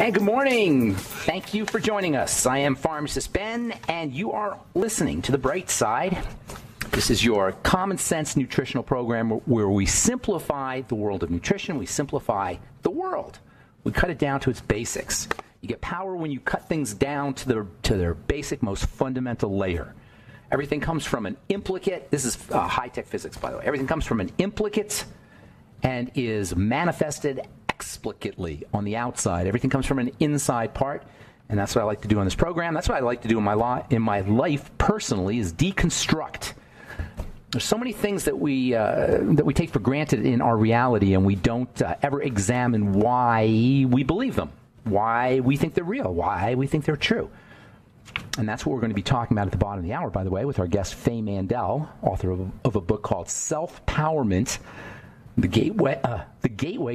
And good morning. Thank you for joining us. I am Pharmacist Ben, and you are listening to The Bright Side. This is your common sense nutritional program where we simplify the world of nutrition. We simplify the world. We cut it down to its basics. You get power when you cut things down to their basic, most fundamental layer. Everything comes from an implicate. This is high-tech physics, by the way. Everything comes from an implicate and is manifested explicitly on the outside. Everything comes from an inside part, and that's what I like to do on this program. That's what I like to do in my life personally, is deconstruct. There's so many things that we take for granted in our reality, and we don't ever examine why we believe them, why we think they're real, why we think they're true. And that's what we're going to be talking about at the bottom of the hour, by the way, with our guest Faye Mandel, author of a book called Self-Powerment, The Gateway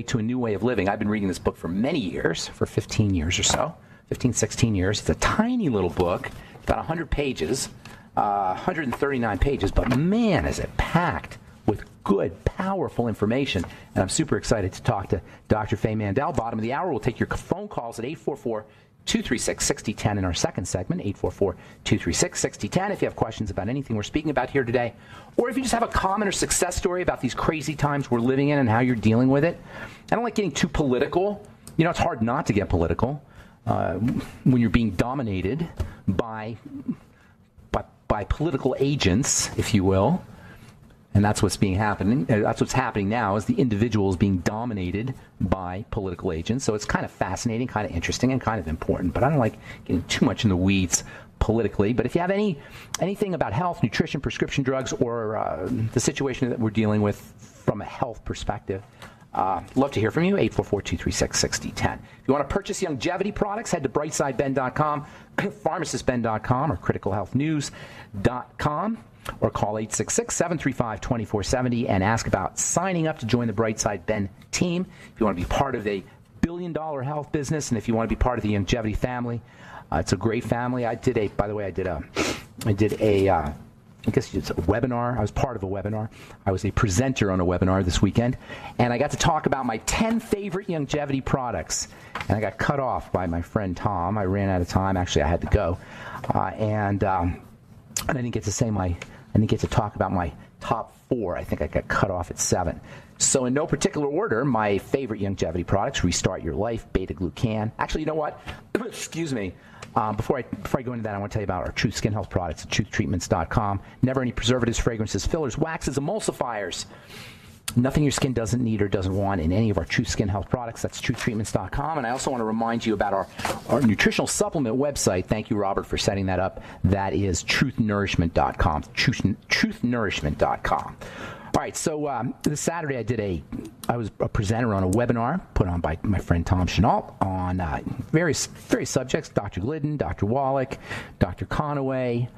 to a New Way of Living. I've been reading this book for many years, for 15 years or so, 15, 16 years. It's a tiny little book, about 100 pages, 139 pages, but man, is it packed with good, powerful information. And I'm super excited to talk to Dr. Faye Mandel. Bottom of the hour, we'll take your phone calls at 844-236-6010 in our second segment, 844-236-6010. If you have questions about anything we're speaking about here today, or if you just have a comment or success story about these crazy times we're living in and how you're dealing with it. I don't like getting too political. You know, it's hard not to get political when you're being dominated by political agents, if you will. And that's what's happening. That's what's happening now, is the individual is being dominated by political agents. So it's kind of fascinating, kind of interesting, and kind of important. But I don't like getting too much in the weeds politically. But if you have anything about health, nutrition, prescription drugs, or the situation that we're dealing with from a health perspective, love to hear from you, 844-236-6010. If you want to purchase longevity products, head to brightsideben.com, pharmacistben.com, or criticalhealthnews.com. Or call 866-735-2470 and ask about signing up to join the Brightside Ben team. If you want to be part of a billion-dollar health business, and if you want to be part of the longevity family, it's a great family. I guess it's a webinar. I was part of a webinar. I was a presenter on a webinar this weekend, and I got to talk about my 10 favorite longevity products. And I got cut off by my friend Tom. I ran out of time. Actually, I had to go, and I didn't get to say I didn't get to talk about my top 4. I think I got cut off at 7. So in no particular order, my favorite longevity products: Restart Your Life, Beta-Glucan. Actually, you know what? Excuse me. Before I go into that, I want to tell you about our Truth Skin Health products at truthtreatments.com. Never any preservatives, fragrances, fillers, waxes, emulsifiers. Nothing your skin doesn't need or doesn't want in any of our Truth Skin Health products. That's truthtreatments.com. And I also want to remind you about our nutritional supplement website. Thank you, Robert, for setting that up. That is truthnourishment.com. Truthnourishment.com. All right, so this Saturday I was a presenter on a webinar put on by my friend Tom Chenault on various subjects: Dr. Glidden, Dr. Wallach, Dr. Conaway,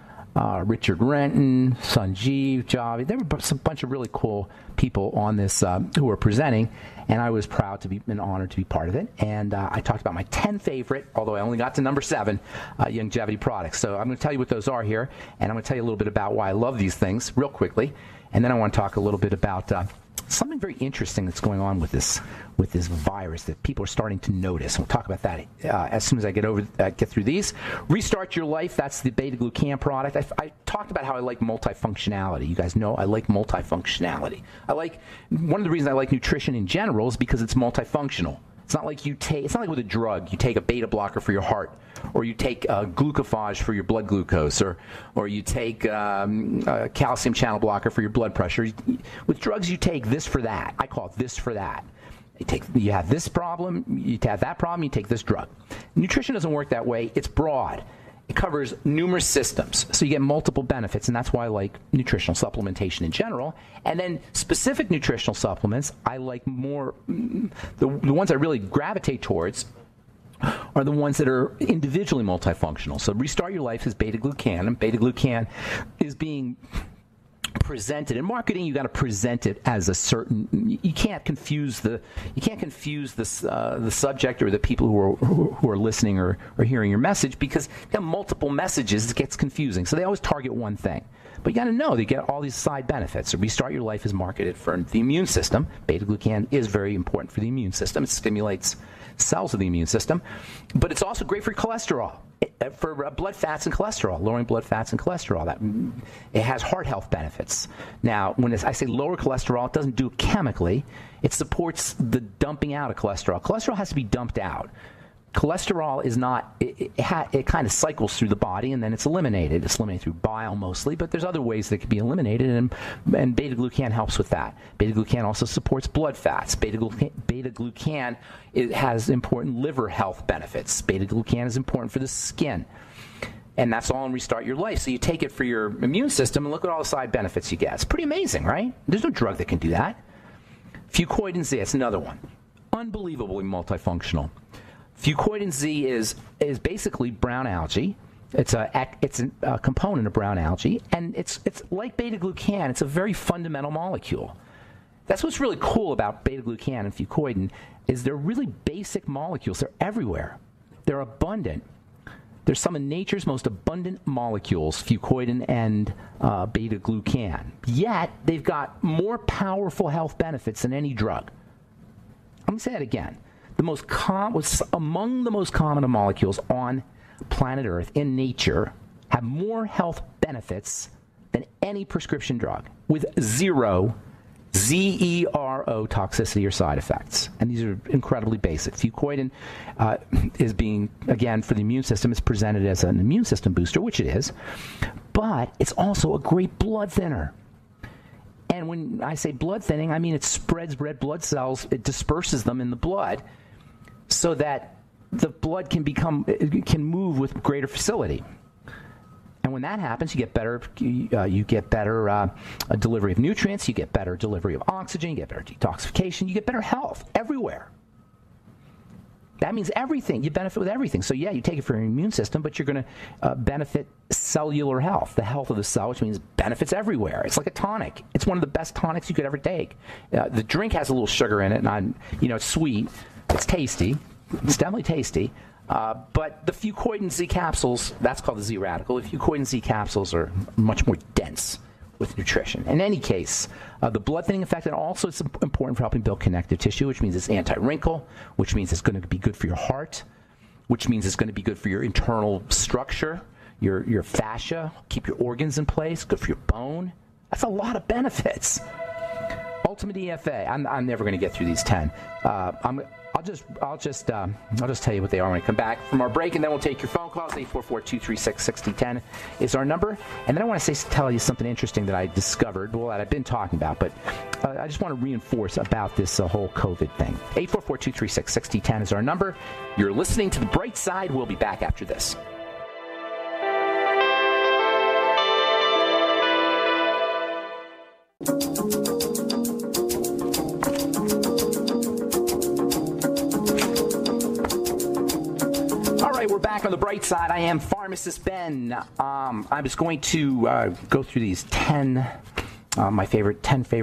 Richard Renton, Sanjeev, Javi. There were a bunch of really cool people on this who were presenting, and I was proud to be and honored to be part of it. And I talked about my 10 favorite, although I only got to number 7, longevity products. So I'm going to tell you what those are here, and I'm going to tell you a little bit about why I love these things real quickly. And then I want to talk a little bit about something very interesting that's going on with this virus that people are starting to notice. And we'll talk about that as soon as I get through these. Restart Your Life. That's the Beta-Glucan product. I talked about how I like multifunctionality. You guys know I like multifunctionality. One of the reasons I like nutrition in general is because it's multifunctional. It's not like with a drug. You take a beta blocker for your heart, or you take glucophage for your blood glucose, or you take a calcium channel blocker for your blood pressure. With drugs, you take this for that. I call it this for that. You have this problem, you have that problem, you take this drug. Nutrition doesn't work that way. It's broad. It covers numerous systems, so you get multiple benefits, and that's why I like nutritional supplementation in general. And then specific nutritional supplements, I like more. The ones I really gravitate towards are the ones that are individually multifunctional. So Restart Your Life is Beta-Glucan, and Beta-Glucan is being presented in marketing. You got to present it as a certain. You can't confuse the subject or the people who are listening or hearing your message, because you have multiple messages. It gets confusing. So they always target one thing. But you got to know they get all these side benefits. So Restart Your Life is marketed for the immune system. Beta-Glucan is very important for the immune system. It stimulates cells of the immune system. But it's also great for cholesterol, for blood fats and cholesterol, lowering blood fats and cholesterol. It has heart health benefits. Now, when I say lower cholesterol, it doesn't do it chemically. It supports the dumping out of cholesterol. Cholesterol has to be dumped out. Cholesterol is not, it kind of cycles through the body and then it's eliminated. It's eliminated through bile mostly, but there's other ways that it can be eliminated, and beta-glucan helps with that. Beta-glucan also supports blood fats. Beta-glucan has important liver health benefits. Beta-glucan is important for the skin. And that's all in Restart Your Life. So you take it for your immune system and look at all the side benefits you get. It's pretty amazing, right? There's no drug that can do that. Fucoidan Z, that's another one. Unbelievably multifunctional. Fucoidan Z is basically brown algae. It's a component of brown algae, and it's like beta-glucan. It's a very fundamental molecule. That's what's really cool about beta-glucan and fucoidan is they're really basic molecules. They're everywhere. They're abundant. They're some of nature's most abundant molecules, fucoidan and beta-glucan. Yet they've got more powerful health benefits than any drug. Let me say that again. Among the most common of molecules on planet Earth in nature have more health benefits than any prescription drug, with zero toxicity or side effects. And these are incredibly basic. Fucoidan is being, again, for the immune system, is presented as an immune system booster, which it is, but it's also a great blood thinner. And when I say blood thinning, I mean it spreads red blood cells, it disperses them in the blood, so that the blood can move with greater facility. And when that happens, you get better delivery of nutrients, you get better delivery of oxygen, you get better detoxification, you get better health everywhere. That means everything. You benefit with everything. So yeah, you take it for your immune system, but you're going to benefit cellular health, the health of the cell, which means benefits everywhere. It's like a tonic. It's one of the best tonics you could ever take. The drink has a little sugar in it, and it's sweet. It's tasty. It's definitely tasty. But the Fucoidan Z capsules, that's called the Z radical. The Fucoidan Z capsules are much more dense with nutrition. In any case, the blood thinning effect, and also it's important for helping build connective tissue, which means it's anti-wrinkle, which means it's going to be good for your heart, which means it's going to be good for your internal structure, your fascia, keep your organs in place, good for your bone. That's a lot of benefits. Ultimate EFA. I'm never going to get through these 10. I'll just tell you what they are when I come back from our break, and then we'll take your phone calls. 844-236-6010 is our number. And then I want to tell you something interesting that I discovered, that I've been talking about, but I just want to reinforce about this whole COVID thing. 844-236-6010 is our number. You're listening to The Bright Side. We'll be back after this. We're back on The Bright Side. I am Pharmacist Ben. I was going to go through these 10 favorite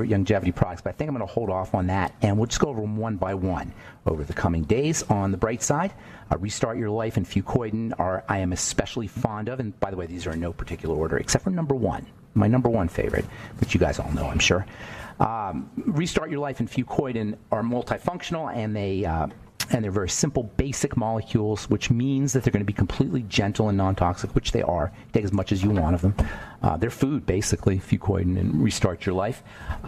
longevity products, but I think I'm going to hold off on that, and we'll just go over them one by one over the coming days. On The Bright Side, Restart Your Life and Fucoidan I am especially fond of, and by the way, these are in no particular order except for number one, my number one favorite, which you guys all know, I'm sure. Restart Your Life and Fucoidan are multifunctional, and they're very simple, basic molecules, which means that they're going to be completely gentle and non-toxic, which they are. Take as much as you want of them. They're food, basically, Fucoidan and Restart Your Life.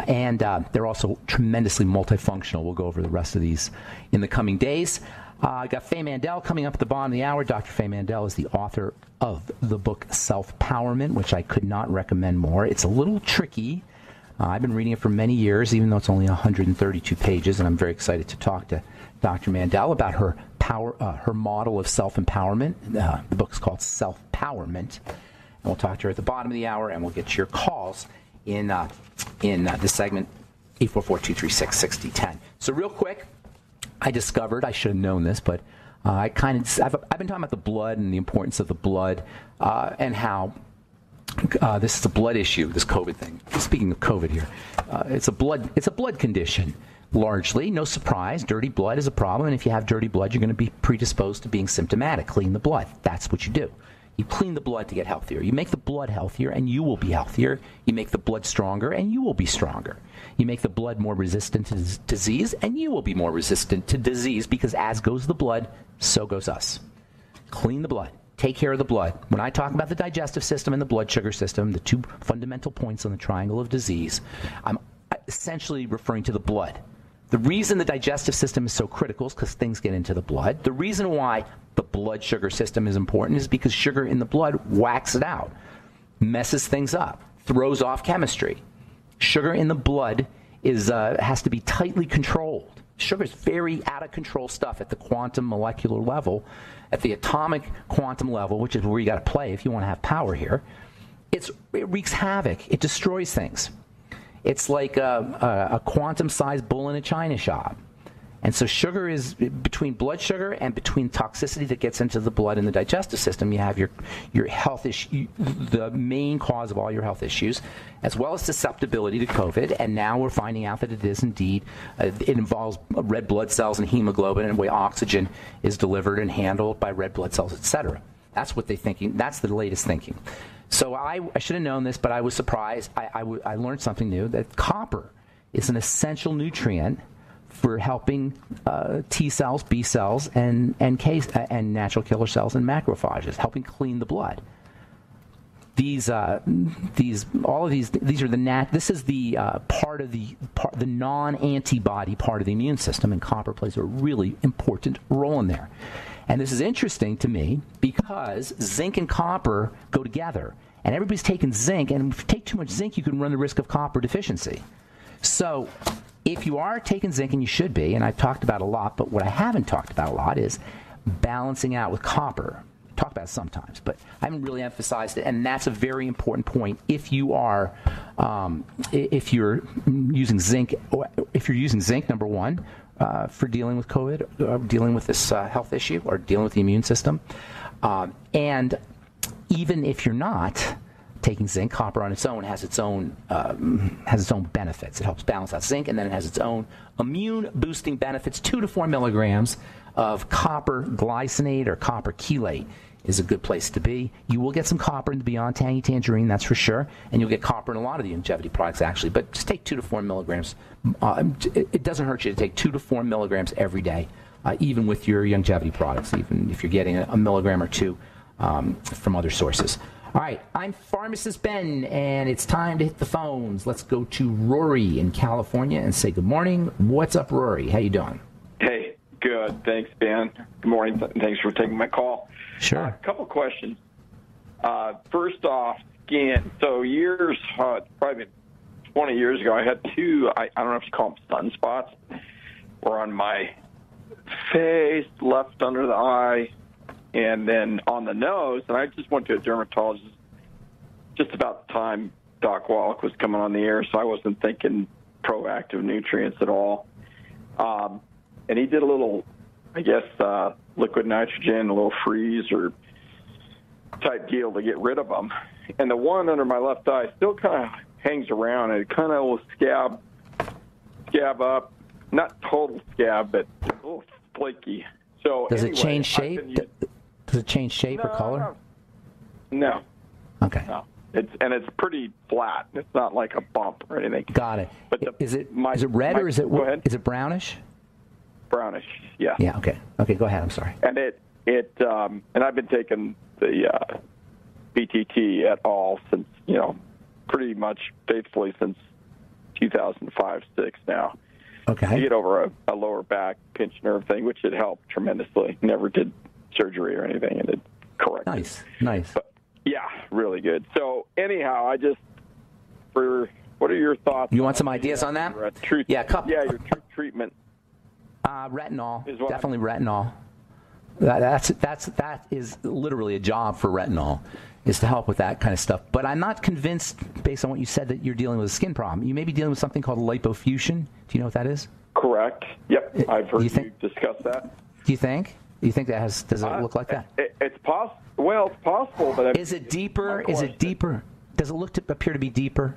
And they're also tremendously multifunctional. We'll go over the rest of these in the coming days. I got Faye Mandel coming up at the bottom of the hour. Dr. Faye Mandel is the author of the book Self-Powerment, which I could not recommend more. It's a little tricky. I've been reading it for many years, even though it's only 132 pages, and I'm very excited to talk to Dr. Mandel about her model of self-empowerment. The book's called Self-Powerment, and we'll talk to her at the bottom of the hour, and we'll get your calls in this segment, 844-236-6010. So real quick, I discovered, I should have known this, but I've been talking about the blood and the importance of the blood, and how this is a blood issue, this COVID thing. Speaking of COVID here, it's a blood condition. Largely, no surprise, dirty blood is a problem, and if you have dirty blood, you're going to be predisposed to being symptomatic. Clean the blood. That's what you do. You clean the blood to get healthier. You make the blood healthier, and you will be healthier. You make the blood stronger, and you will be stronger. You make the blood more resistant to disease, and you will be more resistant to disease, because as goes the blood, so goes us. Clean the blood. Take care of the blood. When I talk about the digestive system and the blood sugar system, the two fundamental points on the triangle of disease, I'm essentially referring to the blood. The reason the digestive system is so critical is because things get into the blood. The reason why the blood sugar system is important is because sugar in the blood whacks it out, messes things up, throws off chemistry. Sugar in the blood has to be tightly controlled. Sugar is very out of control stuff at the quantum molecular level, at the atomic quantum level, which is where you got to play if you want to have power here. It wreaks havoc. It destroys things. It's like a quantum-sized bull in a china shop. And so sugar is between blood sugar and between toxicity that gets into the blood in the digestive system. You have your health issue, the main cause of all your health issues, as well as susceptibility to COVID. And now we're finding out that it is indeed, it involves red blood cells and hemoglobin and the way oxygen is delivered and handled by red blood cells, et cetera. That's what they're thinking. That's the latest thinking. So I should have known this, but I was surprised. I learned something new, that copper is an essential nutrient for helping T cells, B cells, and natural killer cells and macrophages, helping clean the blood. This is the part of the non-antibody part of the immune system, and copper plays a really important role in there. And this is interesting to me because zinc and copper go together, and everybody's taking zinc, and if you take too much zinc, you can run the risk of copper deficiency. So if you are taking zinc, and you should be, and I've talked about a lot, but what I haven't talked about a lot is balancing out with copper. Talk about it sometimes, but I haven't really emphasized it, and that's a very important point. If you are, if you're using zinc, number one, for dealing with COVID, dealing with this health issue, or dealing with the immune system, and even if you're not taking zinc, copper on its own has its own benefits. It helps balance out zinc, and then it has its own immune boosting benefits. 2 to 4 milligrams of copper glycinate or copper chelate is a good place to be. You will get some copper in the Beyond Tangy Tangerine, that's for sure, and you'll get copper in a lot of the longevity products, actually, but just take 2 to 4 milligrams. It doesn't hurt you to take 2 to 4 milligrams every day, even with your longevity products, even if you're getting a milligram or two from other sources. All right, I'm Pharmacist Ben, and it's time to hit the phones. Let's go to Rory in California and say good morning. What's up, Rory? How you doing? Hey, good. Thanks, Ben. Good morning. Thanks for taking my call. Sure. A couple questions. First off, skin. So probably 20 years ago, I had two, I don't know if you call them sunspots, were on my face, left under the eye, and then on the nose. And I just went to a dermatologist just about the time Doc Wallach was coming on the air, so I wasn't thinking proactive nutrients at all. And he did a little, I guess, liquid nitrogen, a little freeze or type deal to get rid of them. And the one under my left eye still kind of hangs around, and it kind of will scab up. Not total scab, but a little flaky. So does it change shape? Does it change shape or color? No. Okay. No. It's pretty flat. It's not like a bump or anything. Got it. But is it red or is it brownish? Brownish. Yeah. Yeah. Okay. Okay. Go ahead. I'm sorry. And and I've been taking the BTT at all since, pretty much faithfully since 2005-06 now. Okay. To get over a lower back pinch nerve thing, which had helped tremendously. Never did surgery or anything, and it corrected. Nice. But, yeah, really good. So anyhow, what are your thoughts? You want some ideas on that? Yeah, your treatment. Retinol, definitely retinol. That is literally a job for retinol, is to help with that kind of stuff. But I'm not convinced, based on what you said, that you're dealing with a skin problem. You may be dealing with something called lipofuscin. Do you know what that is? Correct. Yep, I've heard you discuss that. Do you think? Do you think that does it look like that? It's possible. Well, it's possible, but is it deeper? Is it deeper? Does it appear to be deeper?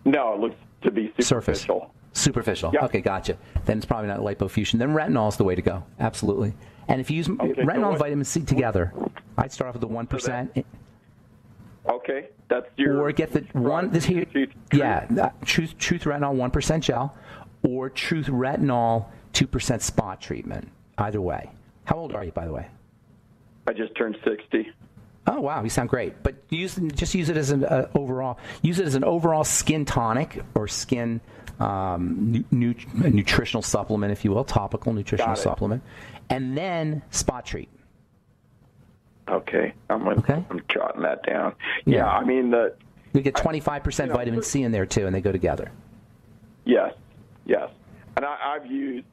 No, it looks to be superficial. Surface. Superficial. Yep. Okay, gotcha. Then it's probably not lipofuscin. Then retinol is the way to go. Absolutely. And if you use retinol and vitamin C together, I'd start off with the 1%. Okay, that's your. Or get the one. This here, Truth Retinol 1% gel, or Truth Retinol 2% spot treatment. Either way. How old are you, by the way? I just turned 60. Oh wow, you sound great. But just use it as an overall. Use it as an overall skin tonic or skin nutritional supplement, if you will, topical nutritional supplement, and then spot treat. Okay, I'm jotting that down. Yeah, I mean you get 25% vitamin C in there too, and they go together. Yes, and I've used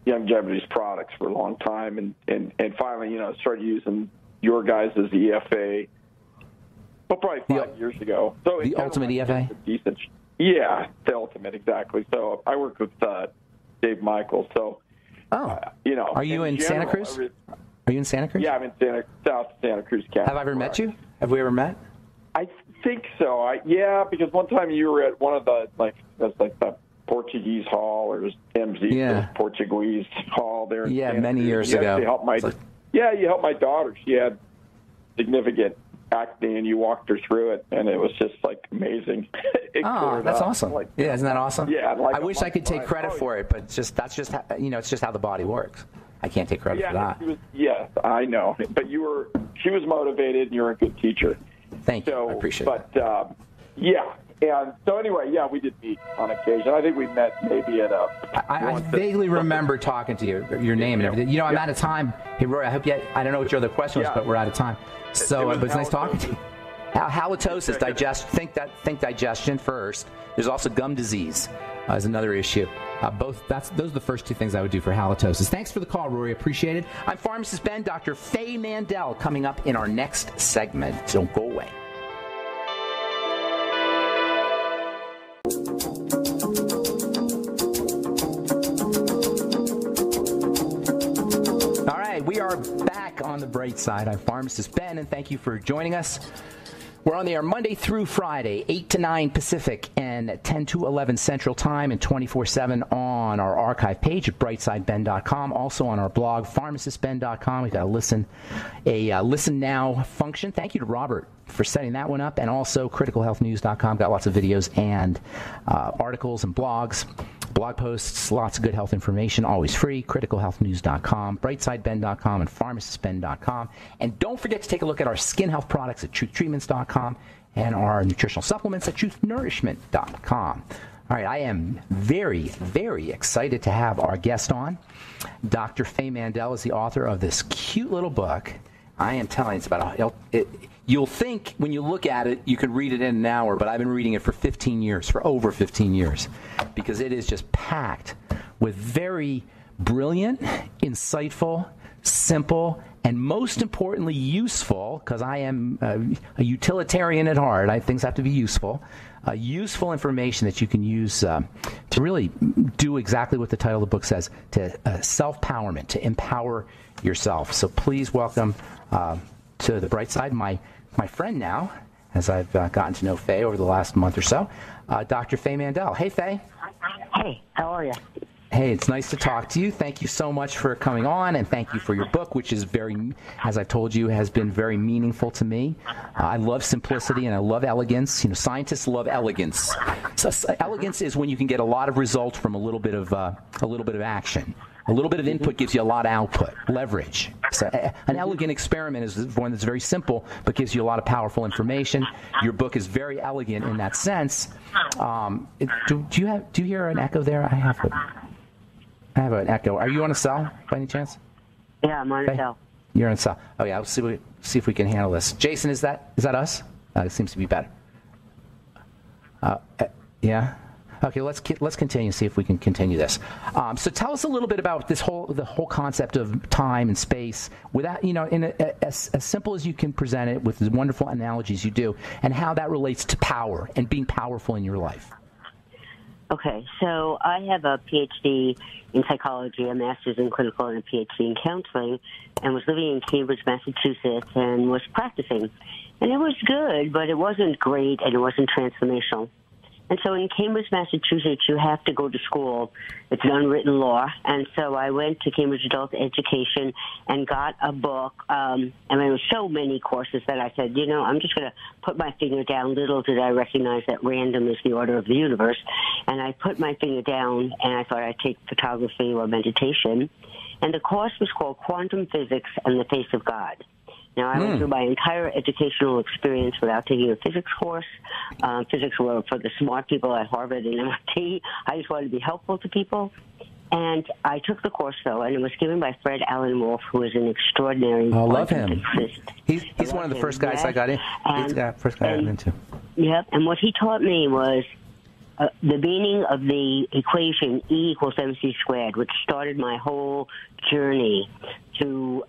Longevity's products for a long time, and finally started using your guys' EFA. Well, probably 5 years ago. So the Ultimate EFA. Decent. Yeah, the Ultimate, exactly. So I work with Dave Michaels. So are you in Santa Cruz? Are you in Santa Cruz? Yeah, I'm in South Santa Cruz County. Have I ever met you? Have we ever met? I think so. Because one time you were at one of the that's like the Portuguese Hall or MZ Portuguese Hall there. In Santa many Cruz. years ago. You helped my daughter. She had significant acne, and you walked her through it, and it was just like amazing. That's awesome. Isn't that awesome? Yeah. I wish I could take credit for it, but that's just it's just how the body works. I can't take credit for that. Yes, I know. But she was motivated, and you're a good teacher. Thank you. I appreciate it. But, and so anyway, we did meet on occasion. I think we met maybe at a... I vaguely remember talking to you, your name and everything. I'm out of time. Hey, Roy, I don't know what your other question was, but we're out of time. So it was nice talking to you. Halitosis, think digestion first. There's also gum disease is another issue. Those are the first two things I would do for halitosis. Thanks for the call, Rory. Appreciate it. I'm Pharmacist Ben. Dr. Faye Mandel coming up in our next segment. Don't go away. All right, we are back on the bright side. I'm Pharmacist Ben, and thank you for joining us. We're on the air Monday through Friday, 8 to 9 Pacific and 10 to 11 Central Time, and 24/7 on our archive page at brightsideben.com. Also on our blog, pharmacistben.com. We've got a listen now function. Thank you to Robert for setting that one up, and also criticalhealthnews.com. Got lots of videos and articles and blog posts, lots of good health information, always free. criticalhealthnews.com, brightsideben.com, and pharmacistben.com. And don't forget to take a look at our skin health products at truthtreatments.com and our nutritional supplements at truthnurishment.com. All right, I am very, very excited to have our guest on. Dr. Faye Mandel is the author of this cute little book. I am telling you, it's about you'll think when you look at it, you could read it in an hour, but I've been reading it for over 15 years, because it is just packed with very brilliant, insightful, simple, and most importantly, useful, because I am a utilitarian at heart. Things have to be useful. Useful information that you can use to really do exactly what the title of the book says, to self-powerment, to empower yourself. So please welcome to the bright side my friend now, as I've gotten to know Faye over the last month or so, Dr. Faye Mandel. Hey, Faye. Hey, how are you? Hey, it's nice to talk to you. Thank you so much for coming on, and thank you for your book, which is very, as I've told you, has been very meaningful to me. I love simplicity and I love elegance. Scientists love elegance. So, elegance is when you can get a lot of results from a little bit of action. A little bit of input gives you a lot of output, leverage. So an elegant experiment is one that's very simple but gives you a lot of powerful information. Your book is very elegant in that sense. Do you hear an echo there? I have an echo. Are you on a cell by any chance? Yeah, I'm on a cell. You're on a cell. Oh yeah, let's see if we can handle this. Jason, is that us? It seems to be better. Yeah. Okay, let's continue, see if we can continue this. So tell us a little bit about the whole concept of time and space, without as simple as you can present it, with the wonderful analogies you do, and how that relates to power and being powerful in your life. Okay, so I have a PhD in psychology, a master's in clinical, and a PhD in counseling, and was living in Cambridge, Massachusetts, and was practicing. And it was good, but it wasn't great, and it wasn't transformational. And so in Cambridge, Massachusetts, you have to go to school. It's an unwritten law. And so I went to Cambridge Adult Education and got a book. And there were so many courses that I said, I'm just going to put my finger down. Little did I recognize that random is the order of the universe. And I put my finger down, and I thought I'd take photography or meditation. And the course was called Quantum Physics and the Face of God. Now, I went through my entire educational experience without taking a physics course. Physics were for the smart people at Harvard and MIT. I just wanted to be helpful to people. And I took the course, though, and it was given by Fred Allen Wolf, who is an extraordinary love him. physicist. He's one of the first guys I got in. He's the first guy I got into. Yep, and what he taught me was the meaning of the equation E equals MC squared, which started my whole journey to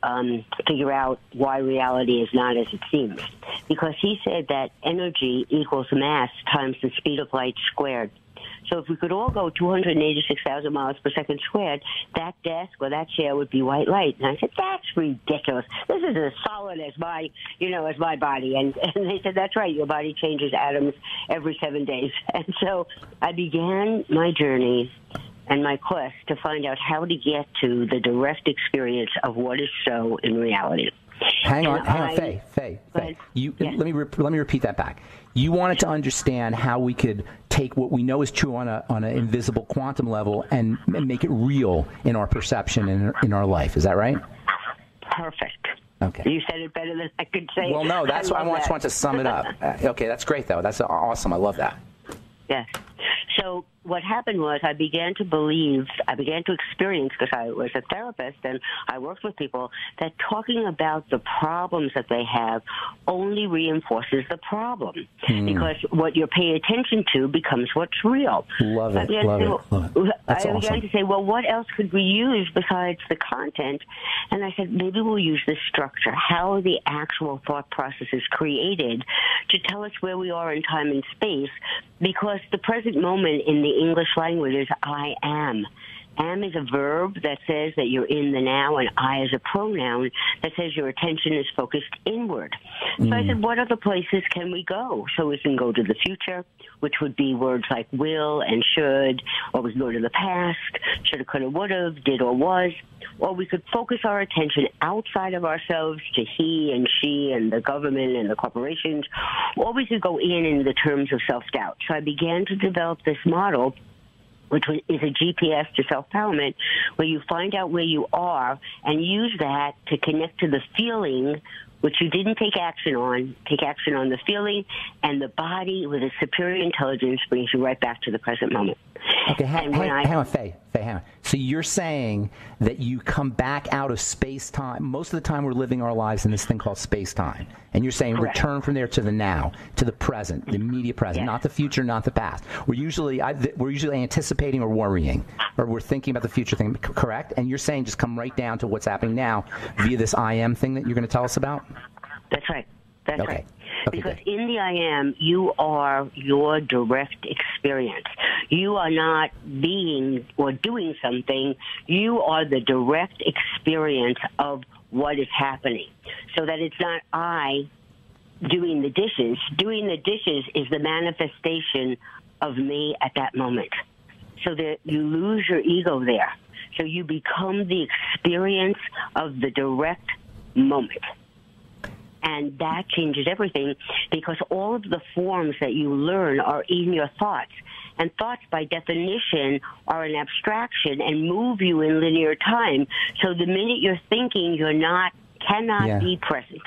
figure out why reality is not as it seems. Because he said that energy equals mass times the speed of light squared. So if we could all go 286,000 miles per second squared, that desk or that chair would be white light. And I said, that's ridiculous. This is as solid as my, as my body. And they said, that's right. Your body changes atoms every 7 days. And so I began my journey and my quest to find out how to get to the direct experience of what is so in reality. Hang on, Faye. Yes. Let me repeat that back. You wanted to understand how we could take what we know is true on an invisible quantum level and make it real in our perception and in our life. Is that right? Perfect. Okay. You said it better than I could say. Well, no, that's why I just want to sum it up. Okay, that's great, though. That's awesome. I love that. Yes. So what happened was I began to experience, because I was a therapist and I worked with people, that talking about the problems that they have only reinforces the problem. Because what you're paying attention to becomes what's real. Love it. That's I awesome. began to say, well, what else could we use besides the content? And I said, maybe we'll use this structure, how the actual thought process is created to tell us where we are in time and space, because the present moment in the English language is I am. Am is a verb that says that you're in the now, and I is a pronoun that says your attention is focused inward. So I said, what other places can we go? So we can go to the future, which would be words like will and should, or we can go to the past, shoulda, coulda, woulda, did or was, or we could focus our attention outside of ourselves to he and she and the government and the corporations, or we could go in the terms of self-doubt. So I began to develop this model, which is a GPS to self-empowerment, where you find out where you are and use that to connect to the feeling, which you didn't take action on. Take action on the feeling, and the body with a superior intelligence brings you right back to the present moment. Okay, hang on, Faye, hang on. So you're saying that you come back out of space-time. Most of the time we're living our lives in this thing called space-time. And you're saying return from there to the now, to the present, the immediate present, not the future, not the past. We're usually anticipating or worrying, or we're thinking about the future thing, correct? And you're saying just come right down to what's happening now via this I am thing that you're going to tell us about? That's right. That's right. Okay, because in the I am, you are your direct experience. You are not being or doing something. You are the direct experience of what is happening. So that it's not I doing the dishes. Doing the dishes is the manifestation of me at that moment. So that you lose your ego there. So you become the experience of the direct moment. And that changes everything, because all of the forms that you learn are in your thoughts. And thoughts, by definition, are an abstraction and move you in linear time. So the minute you're thinking, cannot be present.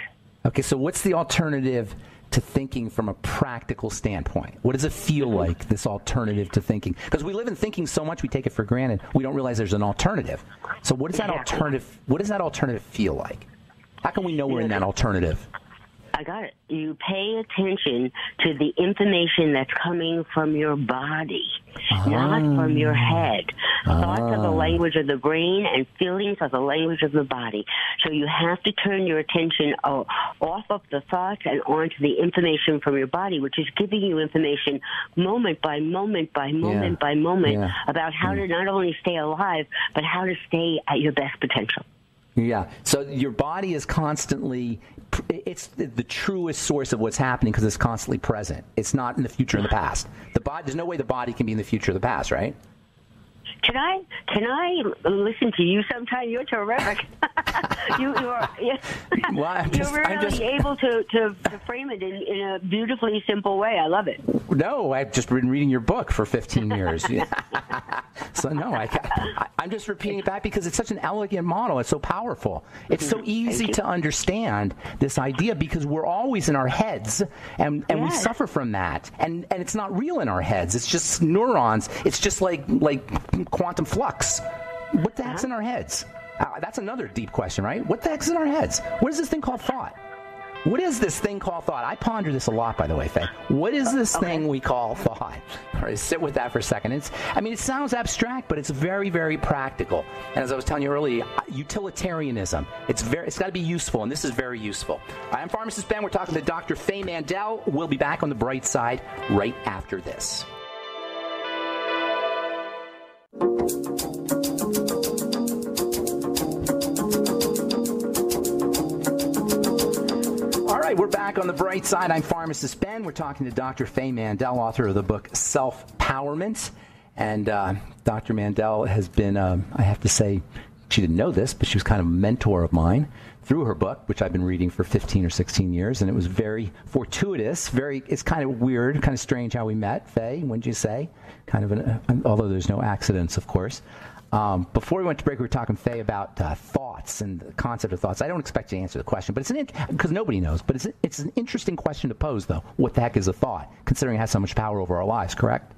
Okay, so what's the alternative to thinking from a practical standpoint? What does it feel like, this alternative to thinking? Because we live in thinking so much, we take it for granted. We don't realize there's an alternative. So what does that alternative? What does that alternative feel like? How can we know we're in that alternative? I got it. You pay attention to the information that's coming from your body, not from your head. Thoughts are the language of the brain, and feelings are the language of the body. So you have to turn your attention off of the thoughts and onto the information from your body, which is giving you information moment by moment by moment by moment about how to not only stay alive, but how to stay at your best potential. Yeah. So your body is constantly it's the truest source of what's happening because it's constantly present. It's not in the future and the past. There's no way the body can be in the future or the past, right? Can I listen to you sometime? You're terrific. You're really able to frame it in a beautifully simple way. I love it. No, I've just been reading your book for 15 years. So no, I'm just repeating it back because it's such an elegant model. It's so powerful. It's so easy to understand this idea because we're always in our heads, and we suffer from that. And it's not real in our heads. It's just neurons. It's just like quantum flux. What the heck's in our heads? That's another deep question, right? What the heck's in our heads? What is this thing called thought? What is this thing called thought? I ponder this a lot, by the way, Faye. What is this thing we call thought? All right, sit with that for a second. It sounds abstract, but it's very, very practical. And as I was telling you earlier, utilitarianism. It's got to be useful, and this is very useful. I'm Pharmacist Ben. We're talking to Dr. Faye Mandel. We'll be back on the bright side right after this. All right, we're back on the bright side. I'm Pharmacist Ben. We're talking to Dr. Faye Mandel, author of the book Self-Powerment. And Dr. Mandel has been, I have to say, she didn't know this, but she was kind of a mentor of mine through her book, which I've been reading for 15 or 16 years. And it was very fortuitous, it's kind of weird, kind of strange how we met, Faye, wouldn't you say? Kind of although there's no accidents, of course. Before we went to break, we were talking, Faye, about thoughts and the concept of thoughts. I don't expect you to answer the question, but because nobody knows. But it's an interesting question to pose, though. What the heck is a thought, considering it has so much power over our lives, correct?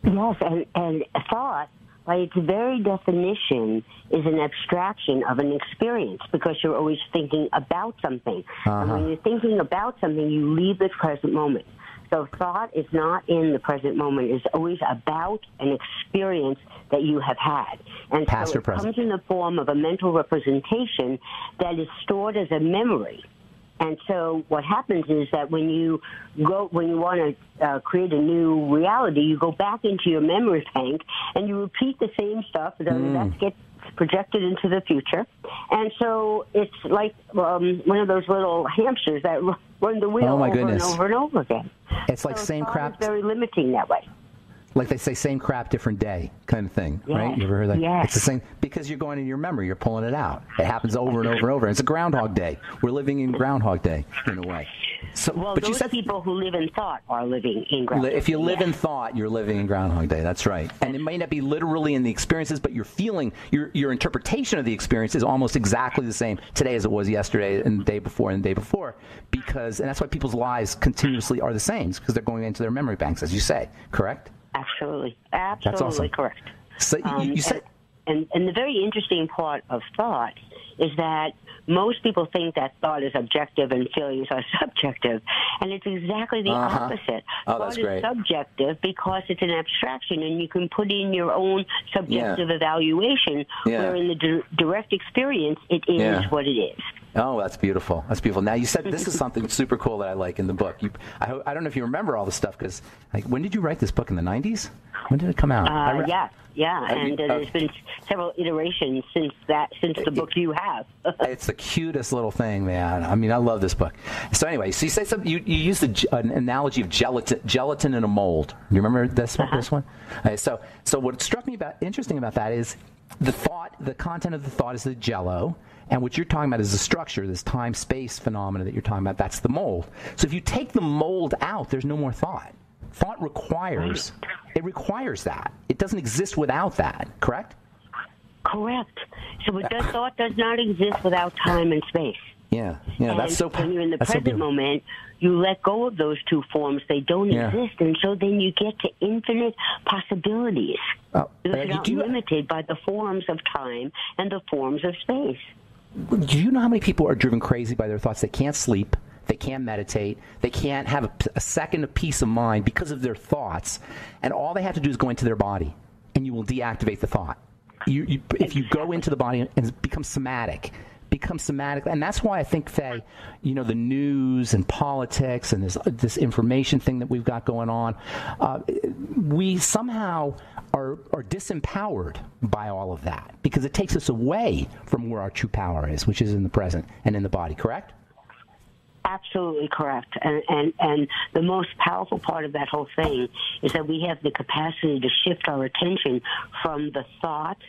Yes, and thought, by its very definition, is an abstraction of an experience because you're always thinking about something. And when you're thinking about something, you leave the present moment. So thought is not in the present moment. It's always about an experience that you have had. And Past so or present. Comes in the form of a mental representation that is stored as a memory. And so what happens is that when you want to create a new reality, you go back into your memory bank and you repeat the same stuff. That gets projected into the future. And so it's like one of those little hamsters that run the wheel over and over and over again. It's like same crap. It's very limiting that way. Like they say, same crap, different day kind of thing, right? You ever heard that? Yes. It's the same, because you're going in your memory, you're pulling it out. It happens over and over and over. It's a Groundhog Day. We're living in Groundhog Day, in a way. So, well, but those people who live in thought are living in Groundhog Day. If you live in thought, you're living in Groundhog Day. That's right. And it may not be literally in the experiences, but your feeling, your interpretation of the experience is almost exactly the same today as it was yesterday and the day before and the day before. And that's why people's lives continuously are the same, because they're going into their memory banks, as you say, correct? Absolutely. That's awesome. Correct. So you said, and the very interesting part of thought is that most people think that thought is objective and feelings are subjective, and it's exactly the opposite. Thought is subjective because it's an abstraction, and you can put in your own subjective evaluation, where in the direct experience, it is what it is. Oh, that's beautiful. That's beautiful. Now, you said this is something super cool that I like in the book. I don't know if you remember all the stuff, because when did you write this book? In the 90s? When did it come out? And there's been several iterations since the book you have. It's the cutest little thing, man. I mean, I love this book. So anyway, so you say something. You used an analogy of gelatin in a mold. Do you remember this one? Okay, so what struck me interesting about that is the content of the thought is the jello. And what you're talking about is the structure, this time-space phenomena that you're talking about. That's the mold. So if you take the mold out, there's no more thought. Thought requires that. It doesn't exist without that, correct? Correct. So thought does not exist without time and space. Yeah, that's so. When you're in the present moment, you let go of those two forms. They don't exist, and so then you get to infinite possibilities. Because you're not limited by the forms of time and the forms of space. Do you know how many people are driven crazy by their thoughts? They can't sleep. They can't meditate. They can't have a second of peace of mind because of their thoughts. And all they have to do is go into their body, and you will deactivate the thought. If you go into the body and become somatic, and that's why I think, Faye, the news and politics and this information thing that we've got going on, we somehow are disempowered by all of that, because it takes us away from where our true power is, which is in the present and in the body, correct? Absolutely correct. And the most powerful part of that whole thing is that we have the capacity to shift our attention from the thoughts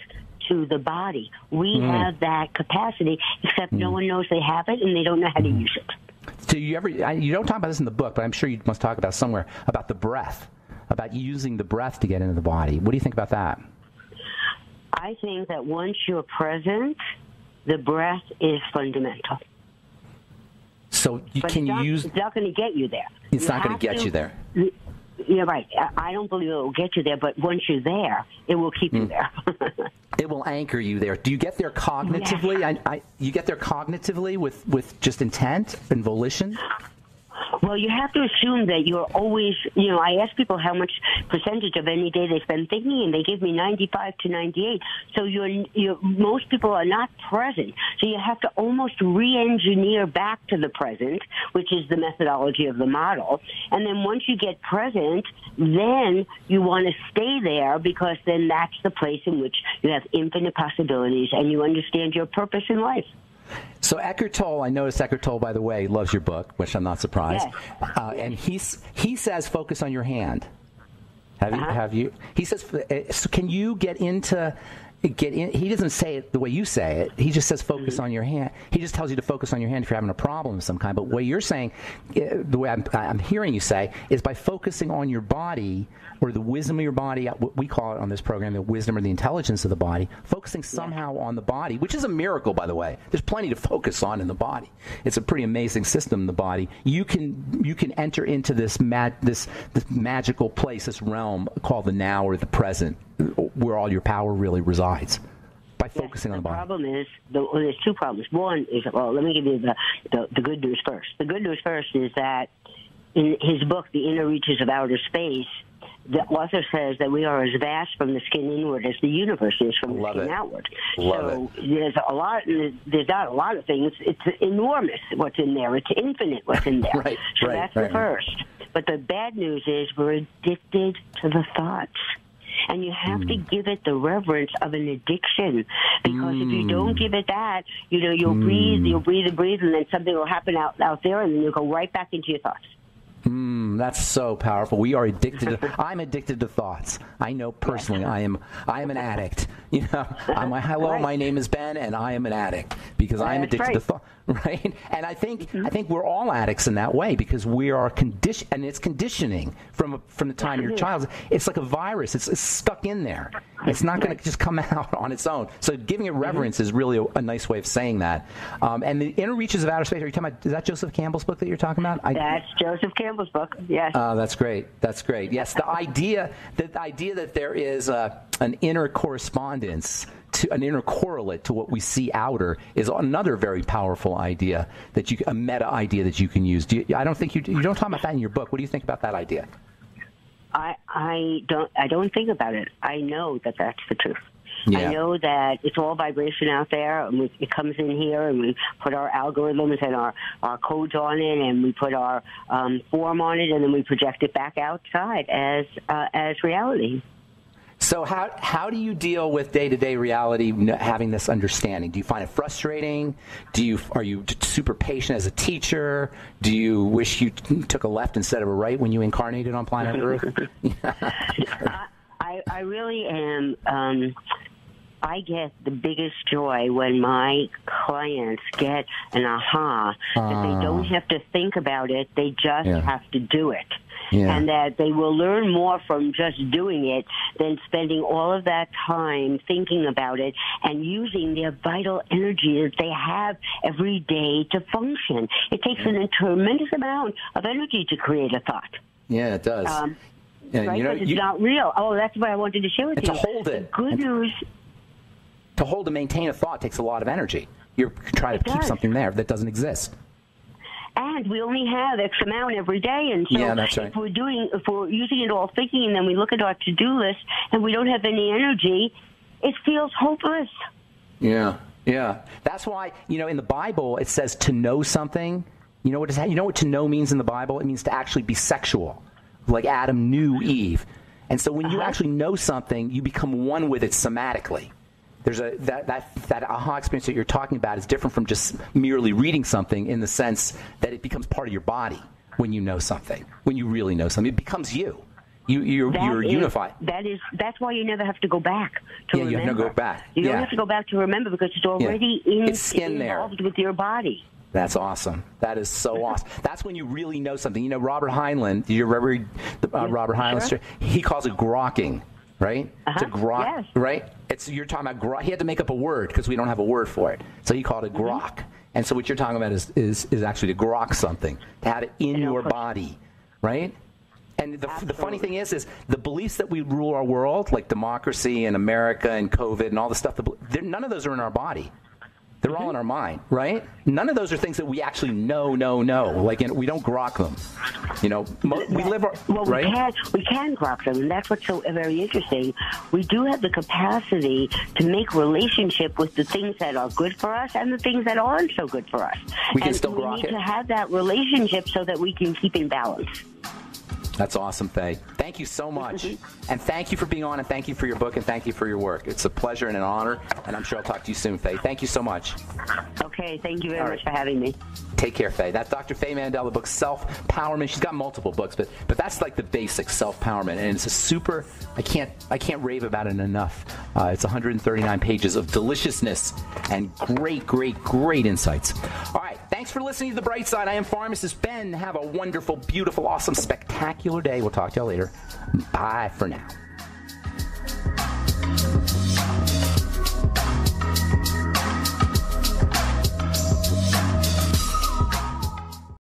to the body. We have that capacity, except no one knows they have it and they don't know how to use it. So you don't talk about this in the book, but I'm sure you must talk about somewhere about the breath, about using the breath to get into the body. What do you think about that? I think that once you're present, the breath is fundamental. So It's not going to get you there. It's not going to get you there. Yeah, right. I don't believe it will get you there, but once you're there, it will keep you there. It will anchor you there. Do you get there cognitively? Yes. You get there cognitively with just intent and volition? Well, you have to assume that you're always, I ask people how much percentage of any day they spend thinking, and they give me 95 to 98. So most people are not present. So you have to almost re-engineer back to the present, which is the methodology of the model. And then once you get present, then you want to stay there, because then that's the place in which you have infinite possibilities and you understand your purpose in life. So Eckhart Tolle, I noticed Eckhart Tolle, by the way, loves your book, which I'm not surprised. Yes. And he says, focus on your hand. Have you? He says, so can you get in? He doesn't say it the way you say it. He just says focus on your hand. He just tells you to focus on your hand if you're having a problem of some kind. But what you're saying, the way I'm hearing you say, is by focusing on your body, or the wisdom of your body, what we call it on this program, the wisdom or the intelligence of the body, focusing somehow on the body, which is a miracle, by the way. There's plenty to focus on in the body. It's a pretty amazing system in the body. You can enter into this magical place, this realm called the now or the present, where all your power really resides, by focusing on the body. The problem is, there's two problems. One is, let me give you the good news first. The good news first is that in his book, The Inner Reaches of Outer Space, the author says that we are as vast from the skin inward as the universe is from the skin outward. There's not a lot of things. It's enormous what's in there. It's infinite what's in there. That's the first. But the bad news is we're addicted to the thoughts. And you have to give it the reverence of an addiction, because if you don't give it that, you'll breathe, and then something will happen out there, and then you'll go right back into your thoughts. That's so powerful. We are addicted to. I'm addicted to thoughts. I know personally. I am an addict. Hello, my name is Ben, and I am an addict because I am addicted to thought. Right? And I think we're all addicts in that way, because we are conditioned, and it's conditioning from the time you're a child. It's like a virus. It's stuck in there. It's not going to just come out on its own. So giving it reverence is really a nice way of saying that. And the Inner Reaches of Outer Space. Are you talking about? Is that Joseph Campbell's book that you're talking about? That's Joseph Campbell's book. Yes. That's great. That's great. Yes, the idea that there is an inner correspondence, an inner correlate to what we see outer, is another very powerful idea, a meta idea that you can use. I don't think you don't talk about that in your book. What do you think about that idea? I don't think about it. I know that that's the truth. Yeah. I know that it's all vibration out there, and it comes in here, and we put our algorithms and our codes on it, and we put our form on it, and then we project it back outside as reality. So how do you deal with day-to-day reality, having this understanding? Do you find it frustrating? Are you super patient as a teacher? Do you wish you took a left instead of a right when you incarnated on planet Earth? I really am. I get the biggest joy when my clients get an aha that they don't have to think about it, they just have to do it. Yeah. And that they will learn more from just doing it than spending all of that time thinking about it and using their vital energy that they have every day to function. It takes a tremendous amount of energy to create a thought. Yeah, it does. Right? Because it's not real. Oh, that's what I wanted to share with you. To hold it. The good news. To hold and maintain a thought takes a lot of energy. You're trying to keep something there that doesn't exist. And we only have X amount every day, and so that's right. if we're using it all thinking, and then we look at our to-do list and we don't have any energy, it feels hopeless. Yeah. That's why in the Bible it says to know something. You know what to know means in the Bible? It means to actually be sexual, like Adam knew Eve. And so when you actually know something, you become one with it somatically. There's that aha experience that you're talking about is different from just merely reading something, in the sense that it becomes part of your body when you know something, when you really know something. It becomes you. You're unified. That's why you never have to go back to remember. You have to go back. You don't have to go back to remember, because it's already involved with your body. That's awesome. That is so awesome. That's when you really know something. You know, Robert Heinlein, did you ever read Robert Heinlein's story? He calls it grokking, right? It's a grok, yes. right? You're talking about grok. He had to make up a word because we don't have a word for it. So he called it grok. And so what you're talking about is actually to grok something, to have it in your body, right? And the funny thing is the beliefs that we rule our world, like democracy and America and COVID and all the stuff, none of those are in our body. They're all in our mind, right? None of those are things that we actually know. Like, we don't grok them. You know, we live our, right? We can grok them, and that's what's so very interesting. We do have the capacity to make relationship with the things that are good for us and the things that aren't so good for us. We can still grok it. We need to have that relationship so that we can keep in balance. That's awesome, Faye. Thank you so much. And thank you for being on, and thank you for your book, and thank you for your work. It's a pleasure and an honor, and I'm sure I'll talk to you soon, Faye. Thank you so much. Okay, thank you very much for having me. Take care, Faye. That's Dr. Faye Mandel, the book Self-Powerment. She's got multiple books, but that's like the basic self-powerment, and it's a super, I can't rave about it enough. It's 139 pages of deliciousness and great insights. All right, thanks for listening to The Bright Side. I am Pharmacist Ben. Have a wonderful, beautiful, awesome, spectacular day. We'll talk to you later. Bye for now.